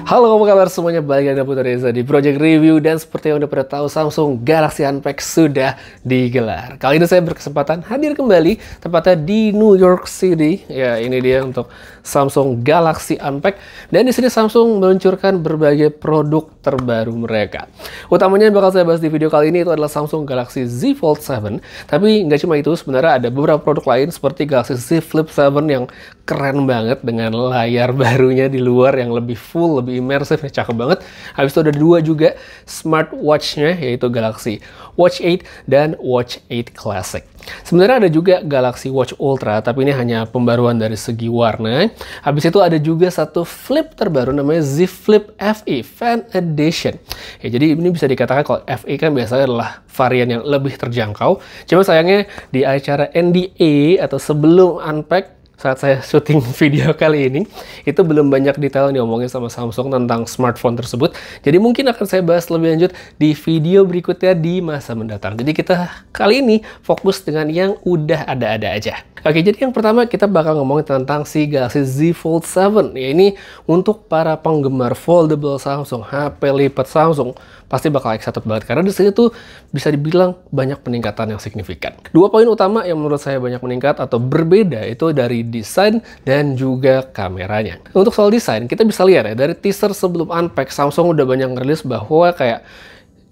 Halo, apa kabar semuanya? Balik lagi dengan Reza di Project Review. Dan seperti yang udah pada tahu, Samsung Galaxy Unpacked sudah digelar. Kali ini saya berkesempatan hadir kembali, tepatnya di New York City. Ya, ini dia untuk Samsung Galaxy Unpacked. Dan di sini Samsung meluncurkan berbagai produk terbaru mereka. Utamanya yang bakal saya bahas di video kali ini itu adalah Samsung Galaxy Z Fold 7. Tapi nggak cuma itu, sebenarnya ada beberapa produk lain seperti Galaxy Z Flip 7 yang keren banget dengan layar barunya di luar yang lebih full, lebih imersif, cakep banget. Habis itu ada dua juga smartwatch-nya, yaitu Galaxy Watch 8 dan Watch 8 Classic. Sebenarnya ada juga Galaxy Watch Ultra, tapi ini hanya pembaruan dari segi warna. Habis itu ada juga satu flip terbaru namanya Z Flip FE Fan Edition. Ya, jadi ini bisa dikatakan kalau FE kan biasanya adalah varian yang lebih terjangkau. Cuma sayangnya di acara NDA atau sebelum Unpacked, saat saya syuting video kali ini, itu belum banyak detail yang diomongin sama Samsung tentang smartphone tersebut. Jadi mungkin akan saya bahas lebih lanjut di video berikutnya di masa mendatang. Jadi kita kali ini fokus dengan yang udah ada-ada aja. Oke, jadi yang pertama kita bakal ngomongin tentang si Galaxy Z Fold 7. Ya, ini untuk para penggemar foldable Samsung, HP lipat Samsung, pasti bakal excited banget karena di sini tuh bisa dibilang banyak peningkatan yang signifikan. Dua poin utama yang menurut saya banyak meningkat atau berbeda itu dari desain dan juga kameranya. Untuk soal desain, kita bisa lihat ya dari teaser sebelum Unpacked, Samsung udah banyak ngerilis bahwa kayak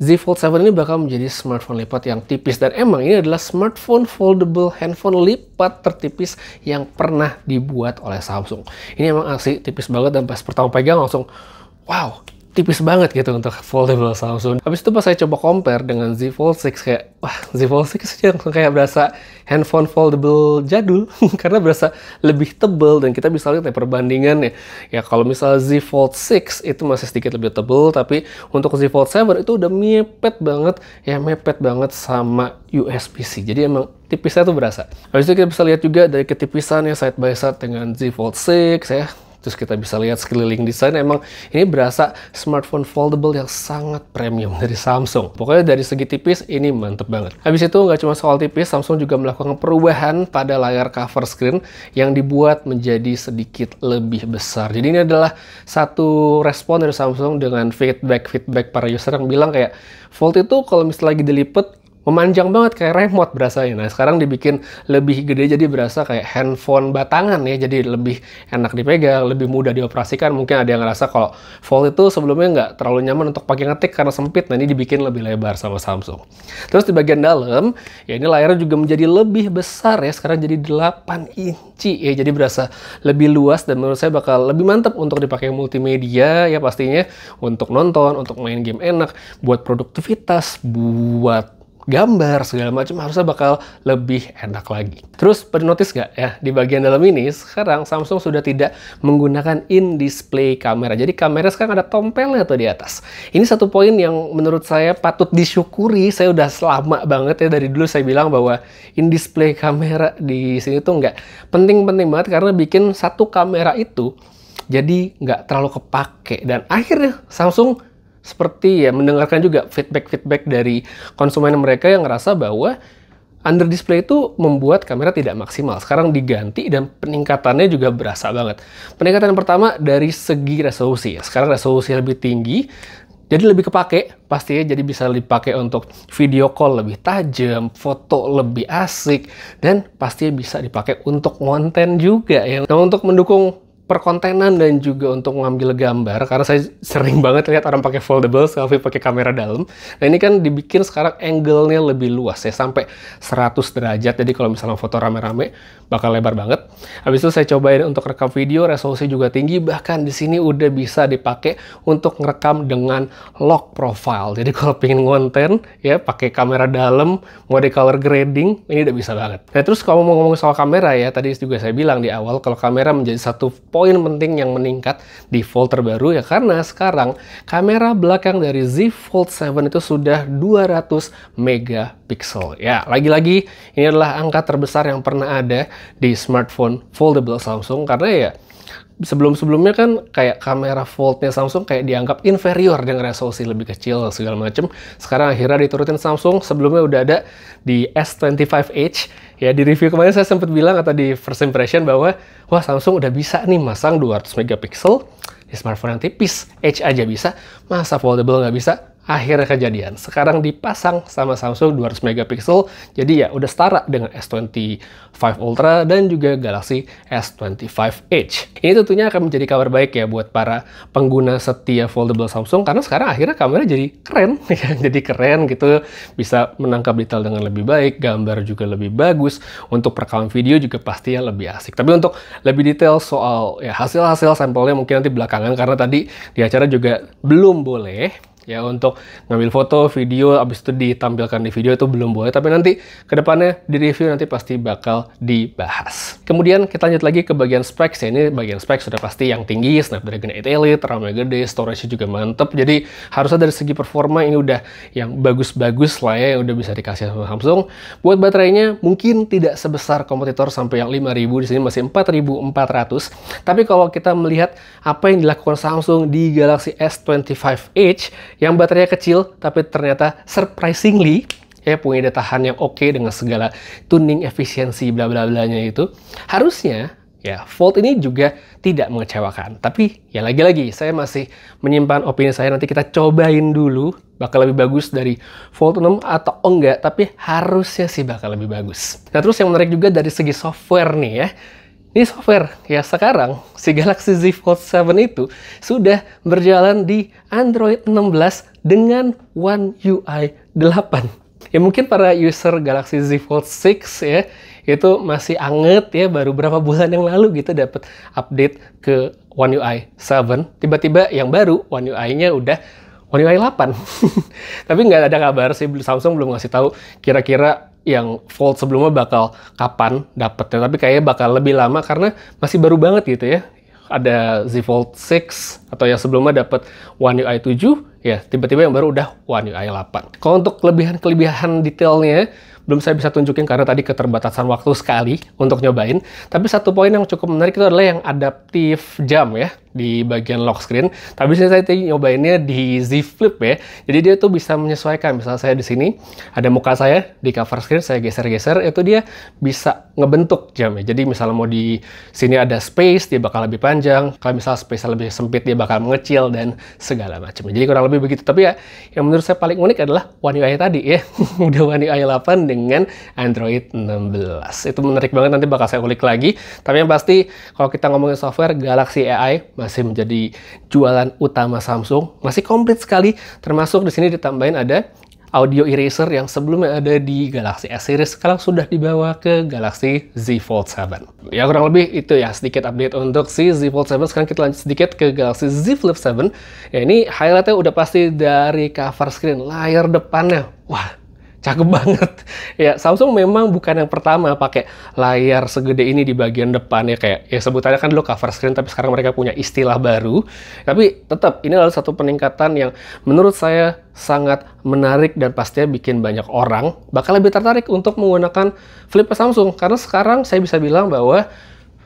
Z Fold 7 ini bakal menjadi smartphone lipat yang tipis, dan emang ini adalah smartphone foldable handphone lipat tertipis yang pernah dibuat oleh Samsung. Ini emang asli tipis banget, dan pas pertama pegang langsung wow, tipis banget gitu untuk foldable Samsung. Habis itu pas saya coba compare dengan Z Fold 6, kayak wah, Z Fold 6 kayak berasa handphone foldable jadul karena berasa lebih tebal, dan kita bisa lihat ya perbandingannya. Ya kalau misalnya Z Fold 6 itu masih sedikit lebih tebal, tapi untuk Z Fold 7 itu udah mepet banget sama USB-C. Jadi emang tipisnya tuh berasa. Habis itu kita bisa lihat juga dari ketipisannya side by side dengan Z Fold 6 ya. Terus kita bisa lihat sekeliling desain, emang ini berasa smartphone foldable yang sangat premium dari Samsung. Pokoknya dari segi tipis ini mantep banget. Habis itu nggak cuma soal tipis, Samsung juga melakukan perubahan pada layar cover screen yang dibuat menjadi sedikit lebih besar. Jadi ini adalah satu respon dari Samsung dengan feedback para user yang bilang kayak Fold itu kalau misalnya lagi dilipet memanjang banget kayak remote berasanya. Nah, sekarang dibikin lebih gede jadi berasa kayak handphone batangan ya. Jadi lebih enak dipegang, lebih mudah dioperasikan. Mungkin ada yang ngerasa kalau Fold itu sebelumnya nggak terlalu nyaman untuk pakai ngetik karena sempit. Nah, ini dibikin lebih lebar sama Samsung. Terus di bagian dalam, ya ini layarnya juga menjadi lebih besar ya. Sekarang jadi 8 inci ya. Jadi berasa lebih luas, dan menurut saya bakal lebih mantap untuk dipakai multimedia ya pastinya. Untuk nonton, untuk main game enak, buat produktivitas, buat gambar segala macam, harusnya bakal lebih enak lagi. Terus pada notice nggak ya, di bagian dalam ini sekarang Samsung sudah tidak menggunakan in-display kamera. Jadi kamera sekarang ada tompelnya tuh di atas. Ini satu poin yang menurut saya patut disyukuri. Saya udah selama banget ya, dari dulu saya bilang bahwa in-display kamera di sini tuh nggak penting-penting banget karena bikin satu kamera itu jadi nggak terlalu kepake. Dan akhirnya Samsung seperti ya mendengarkan juga feedback dari konsumen mereka yang ngerasa bahwa under display itu membuat kamera tidak maksimal. Sekarang diganti dan peningkatannya juga berasa banget. Peningkatan yang pertama dari segi resolusi. Sekarang resolusi lebih tinggi, jadi lebih kepake pastinya, jadi bisa dipakai untuk video call lebih tajam, foto lebih asik, dan pastinya bisa dipakai untuk konten juga ya. Nah, untuk mendukung perkontenan dan juga untuk mengambil gambar, karena saya sering banget lihat orang pakai foldable selfie pakai kamera dalam. Nah, ini kan dibikin sekarang angle-nya lebih luas ya, sampai 100 derajat. Jadi kalau misalnya foto rame-rame bakal lebar banget. Habis itu saya cobain untuk rekam video, resolusi juga tinggi, bahkan di sini udah bisa dipakai untuk ngerekam dengan lock profile. Jadi kalau pengen konten ya pakai kamera dalam, mode color grading, ini udah bisa banget. Nah, terus kalau mau ngomong soal kamera ya, tadi juga saya bilang di awal kalau kamera menjadi satu poin penting yang meningkat di Fold terbaru ya, karena sekarang kamera belakang dari Z Fold 7 itu sudah 200 megapiksel. Ya, lagi-lagi ini adalah angka terbesar yang pernah ada di smartphone foldable Samsung, karena ya sebelum-sebelumnya kan kayak kamera Fold-nya Samsung kayak dianggap inferior dengan resolusi lebih kecil segala macem. Sekarang akhirnya diturutin Samsung, sebelumnya udah ada di S25H. Ya di review kemarin saya sempat bilang atau di first impression bahwa wah Samsung udah bisa nih masang 200 megapiksel di smartphone yang tipis. H aja bisa, masa foldable nggak bisa? Akhirnya kejadian. Sekarang dipasang sama Samsung 200 megapiksel, jadi ya udah setara dengan S25 Ultra dan juga Galaxy S25H. Ini tentunya akan menjadi kabar baik ya buat para pengguna setia foldable Samsung, karena sekarang akhirnya kamera jadi keren, jadi keren gitu, bisa menangkap detail dengan lebih baik, gambar juga lebih bagus, untuk perekaman video juga pastinya lebih asik. Tapi untuk lebih detail soal ya hasil-hasil sampelnya mungkin nanti belakangan, karena tadi di acara juga belum boleh ya untuk ngambil foto, video, abis itu ditampilkan di video itu belum boleh, tapi nanti kedepannya di review nanti pasti bakal dibahas. Kemudian kita lanjut lagi ke bagian specs ya. Ini bagian specs sudah pasti yang tinggi, Snapdragon 8 Elite, RAM-nya gede, storage juga mantep, jadi harusnya dari segi performa ini udah yang bagus-bagus lah ya, yang udah bisa dikasih sama Samsung. Buat baterainya mungkin tidak sebesar kompetitor sampai yang 5000, di sini masih 4400, tapi kalau kita melihat apa yang dilakukan Samsung di Galaxy S25H yang baterainya kecil, tapi ternyata surprisingly ya punya daya tahan yang oke dengan segala tuning efisiensi bla bla blanya itu. Harusnya ya Fold ini juga tidak mengecewakan. Tapi ya lagi-lagi saya masih menyimpan opini saya, nanti kita cobain dulu bakal lebih bagus dari Fold 6 atau enggak, tapi harusnya sih bakal lebih bagus. Nah terus yang menarik juga dari segi software nih ya. Ini software, ya sekarang si Galaxy Z Fold 7 itu sudah berjalan di Android 16 dengan One UI 8. Ya mungkin para user Galaxy Z Fold 6 ya, itu masih anget ya, baru berapa bulan yang lalu gitu dapat update ke One UI 7. Tiba-tiba yang baru One UI-nya udah One UI 8. Tapi nggak ada kabar sih, Samsung belum ngasih tahu kira-kira yang Fold sebelumnya bakal kapan dapetnya, tapi kayaknya bakal lebih lama karena masih baru banget gitu ya. Ada Z Fold 6 atau yang sebelumnya dapat One UI 7, ya tiba-tiba yang baru udah One UI 8. Kalau untuk kelebihan detailnya belum saya bisa tunjukin karena tadi keterbatasan waktu sekali untuk nyobain. Tapi satu poin yang cukup menarik itu adalah yang adaptif jam ya di bagian lock screen. Tapi saya tadi nyobainnya di Z Flip ya. Jadi dia tuh bisa menyesuaikan. Misalnya saya di sini ada muka saya di cover screen, saya geser-geser, itu dia bisa ngebentuk jamnya. Jadi misalnya mau di sini ada space, dia bakal lebih panjang. Kalau misalnya space lebih sempit, dia bakal mengecil dan segala macam. Jadi kurang lebih begitu. Tapi ya yang menurut saya paling unik adalah One UI tadi ya. Udah One UI 8 dengan Android 16. Itu menarik banget, nanti bakal saya ulik lagi. Tapi yang pasti kalau kita ngomongin software, Galaxy AI masih menjadi jualan utama Samsung, masih komplit sekali. Termasuk di sini ditambahin ada audio eraser yang sebelumnya ada di Galaxy S series, sekarang sudah dibawa ke Galaxy Z Fold 7. Ya kurang lebih itu ya sedikit update untuk si Z Fold 7. Sekarang kita lanjut sedikit ke Galaxy Z Flip 7. Ya ini highlightnya udah pasti dari cover screen, layar depannya. Wah, cakep banget. Ya, Samsung memang bukan yang pertama pakai layar segede ini di bagian depan ya, kayak ya sebutannya kan dulu cover screen, tapi sekarang mereka punya istilah baru. Tapi tetap ini adalah satu peningkatan yang menurut saya sangat menarik dan pastinya bikin banyak orang bakal lebih tertarik untuk menggunakan flip Samsung, karena sekarang saya bisa bilang bahwa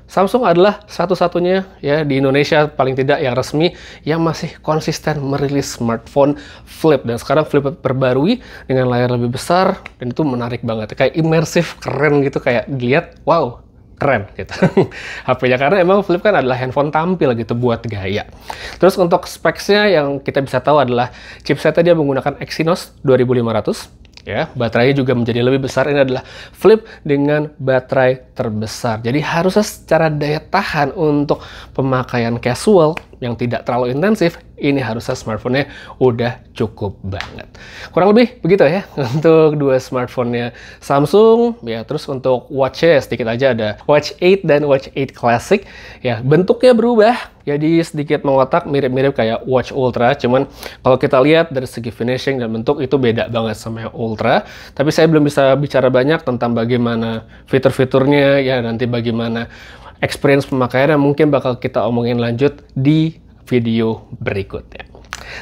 Samsung adalah satu-satunya ya di Indonesia paling tidak yang resmi yang masih konsisten merilis smartphone flip, dan sekarang flip terbarui dengan layar lebih besar dan itu menarik banget, kayak imersif, keren gitu, kayak dilihat wow keren gitu HP-nya, karena emang flip kan adalah handphone tampil gitu buat gaya. Terus untuk specs-nya yang kita bisa tahu adalah chipsetnya dia menggunakan Exynos 2500. Ya, baterainya juga menjadi lebih besar. Ini adalah flip dengan baterai terbesar. Jadi harusnya secara daya tahan untuk pemakaian casual yang tidak terlalu intensif, ini harusnya smartphone-nya udah cukup banget. Kurang lebih begitu ya untuk dua smartphone-nya Samsung. Ya, terus untuk watch-nya sedikit aja ada Watch 8 dan Watch 8 Classic. Ya, bentuknya berubah. Jadi sedikit mengotak, mirip-mirip kayak Watch Ultra. Cuman kalau kita lihat dari segi finishing dan bentuk itu beda banget sama yang Ultra. Tapi saya belum bisa bicara banyak tentang bagaimana fitur-fiturnya, ya nanti bagaimana experience pemakaiannya, mungkin bakal kita omongin lanjut di video berikutnya.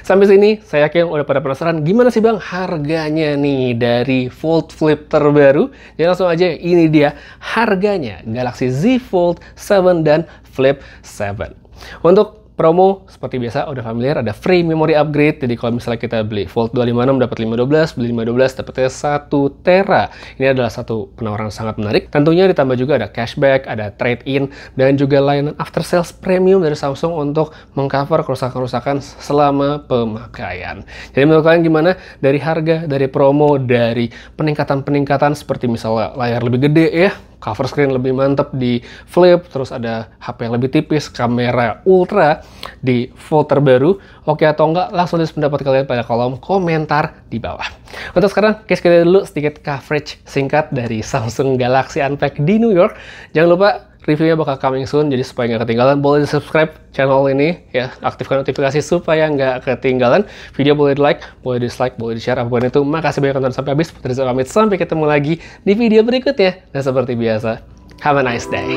Sampai sini saya yakin udah pada penasaran gimana sih bang harganya nih dari Fold Flip terbaru. Jadi langsung aja, ini dia harganya Galaxy Z Fold 7 dan Flip 7. Untuk promo, seperti biasa, udah familiar, ada free memory upgrade. Jadi kalau misalnya kita beli Volt 256 dapat 512, beli 512 dapatnya 1 tera. Ini adalah satu penawaran sangat menarik. Tentunya ditambah juga ada cashback, ada trade-in, dan juga layanan after sales premium dari Samsung untuk mengcover kerusakan-kerusakan selama pemakaian. Jadi menurut kalian gimana? Dari harga, dari promo, dari peningkatan-peningkatan seperti misalnya layar lebih gede ya, cover screen lebih mantap di flip, terus ada HP yang lebih tipis, kamera ultra di Volt terbaru, oke atau enggak? Langsung tulis pendapat kalian pada kolom komentar di bawah. Untuk sekarang, guys, kita dulu sedikit coverage singkat dari Samsung Galaxy Unpacked di New York. Jangan lupa, reviewnya bakal coming soon, jadi supaya nggak ketinggalan, boleh di-subscribe channel ini, ya, aktifkan notifikasi supaya nggak ketinggalan. Video boleh di-like, boleh di-dislike, boleh di-share, apapun itu. Makasih banyak nonton sampai habis. Putri Zul pamit, sampai ketemu lagi di video berikutnya. Dan seperti biasa, have a nice day.